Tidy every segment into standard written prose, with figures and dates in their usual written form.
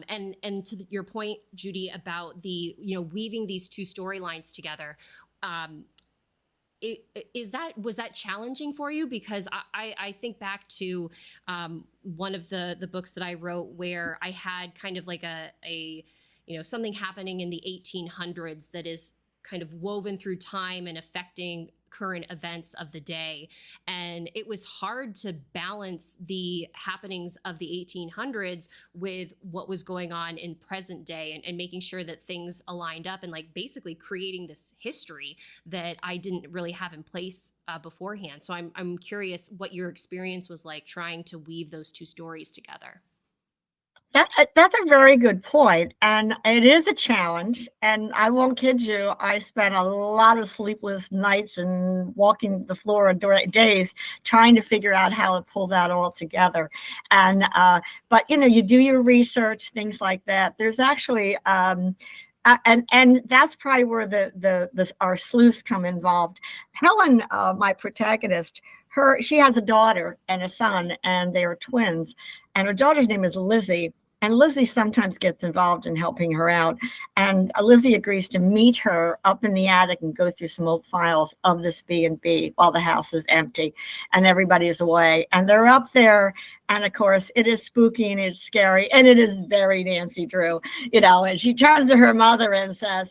And to your point, Judy, about the, weaving these two storylines together, was that challenging for you? Because I think back to one of the books that I wrote where I had kind of like a something happening in the 1800s that is kind of woven through time and affecting current events of the day. And it was hard to balance the happenings of the 1800s with what was going on in present day, and making sure that things aligned up, and like basically creating this history that I didn't really have in place beforehand. So I'm curious what your experience was like trying to weave those two stories together. That's a very good point, and it is a challenge. And I won't kid you, I spent a lot of sleepless nights and walking the floor days trying to figure out how to pull that all together. And but you do your research, things like that. There's actually and that's probably where our sleuths come involved. Helen, my protagonist, she has a daughter and a son, and they are twins. And her daughter's name is Lizzie. And Lizzie sometimes gets involved in helping her out. And Lizzie agrees to meet her up in the attic and go through some old files of this B&B while the house is empty and everybody is away. And they're up there. And of course, it is spooky and it's scary. And it is very Nancy Drew, and she turns to her mother and says,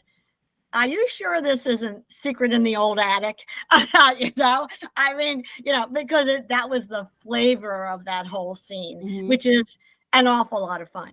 "Are you sure this isn't Secret in the Old Attic?" Because that was the flavor of that whole scene, which is an awful lot of fun.